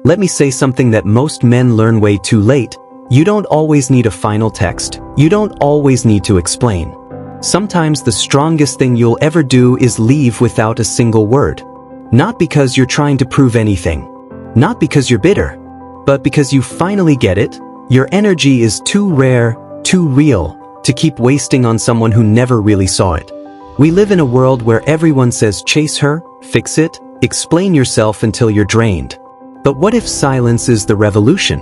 Let me say something that most men learn way too late. You don't always need a final text. You don't always need to explain. Sometimes the strongest thing you'll ever do is leave without a single word. Not because you're trying to prove anything. Not because you're bitter. But because you finally get it. Your energy is too rare, too real, to keep wasting on someone who never really saw it. We live in a world where everyone says chase her, fix it, explain yourself until you're drained. But what if silence is the revolution?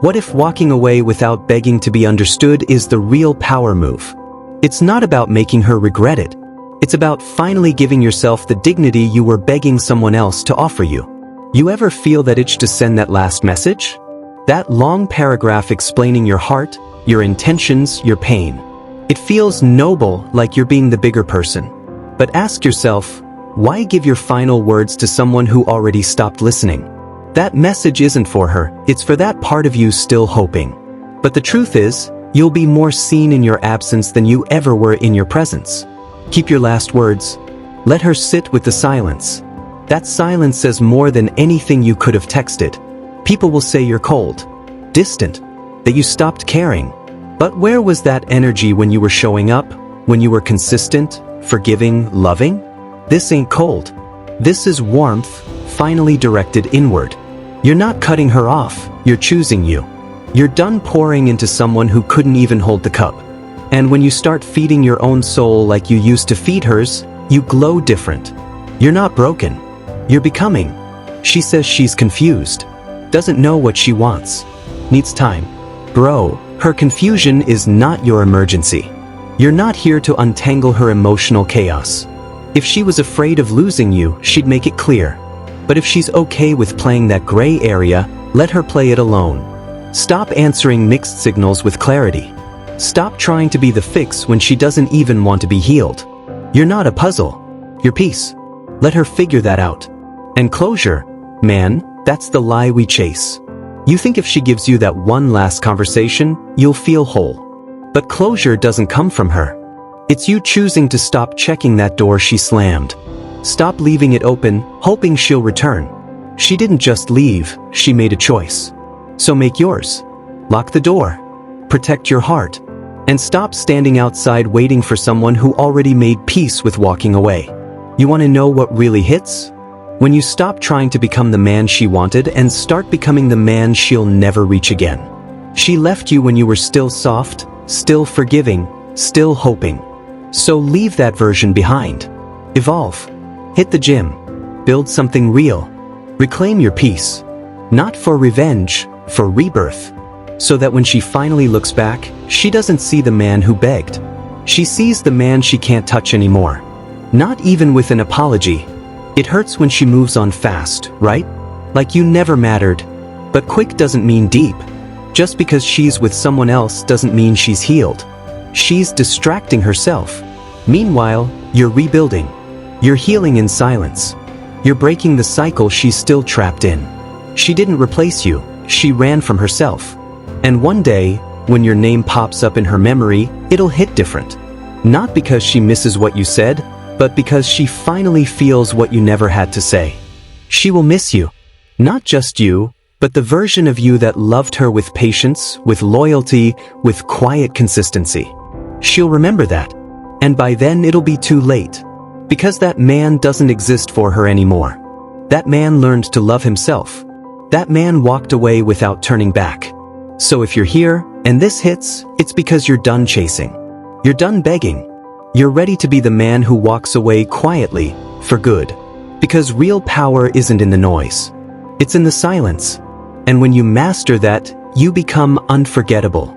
What if walking away without begging to be understood is the real power move? It's not about making her regret it. It's about finally giving yourself the dignity you were begging someone else to offer you. You ever feel that itch to send that last message? That long paragraph explaining your heart, your intentions, your pain. It feels noble, like you're being the bigger person. But ask yourself, why give your final words to someone who already stopped listening? That message isn't for her, it's for that part of you still hoping. But the truth is, you'll be more seen in your absence than you ever were in your presence. Keep your last words. Let her sit with the silence. That silence says more than anything you could have texted. People will say you're cold, distant, that you stopped caring. But where was that energy when you were showing up, when you were consistent, forgiving, loving? This ain't cold. This is warmth, finally directed inward. You're not cutting her off, you're choosing you. You're done pouring into someone who couldn't even hold the cup. And when you start feeding your own soul like you used to feed hers, you glow different. You're not broken. You're becoming. She says she's confused. Doesn't know what she wants. Needs time. Bro, her confusion is not your emergency. You're not here to untangle her emotional chaos. If she was afraid of losing you, she'd make it clear. But if she's okay with playing that gray area, let her play it alone. Stop answering mixed signals with clarity. Stop trying to be the fix when she doesn't even want to be healed. You're not a puzzle. You're peace. Let her figure that out. And closure, man, that's the lie we chase. You think if she gives you that one last conversation, you'll feel whole. But closure doesn't come from her. It's you choosing to stop checking that door she slammed. Stop leaving it open, hoping she'll return. She didn't just leave, she made a choice. So make yours. Lock the door. Protect your heart. And stop standing outside waiting for someone who already made peace with walking away. You want to know what really hits? When you stop trying to become the man she wanted and start becoming the man she'll never reach again. She left you when you were still soft, still forgiving, still hoping. So leave that version behind. Evolve. Hit the gym. Build something real. Reclaim your peace. Not for revenge, for rebirth. So that when she finally looks back, she doesn't see the man who begged. She sees the man she can't touch anymore. Not even with an apology. It hurts when she moves on fast, right? Like you never mattered. But quick doesn't mean deep. Just because she's with someone else doesn't mean she's healed. She's distracting herself. Meanwhile, you're rebuilding. You're healing in silence. You're breaking the cycle she's still trapped in. She didn't replace you, she ran from herself. And one day, when your name pops up in her memory, it'll hit different. Not because she misses what you said, but because she finally feels what you never had to say. She will miss you. Not just you, but the version of you that loved her with patience, with loyalty, with quiet consistency. She'll remember that. And by then it'll be too late. Because that man doesn't exist for her anymore. That man learned to love himself. That man walked away without turning back. So if you're here, and this hits, it's because you're done chasing. You're done begging. You're ready to be the man who walks away quietly, for good. Because real power isn't in the noise. It's in the silence. And when you master that, you become unforgettable.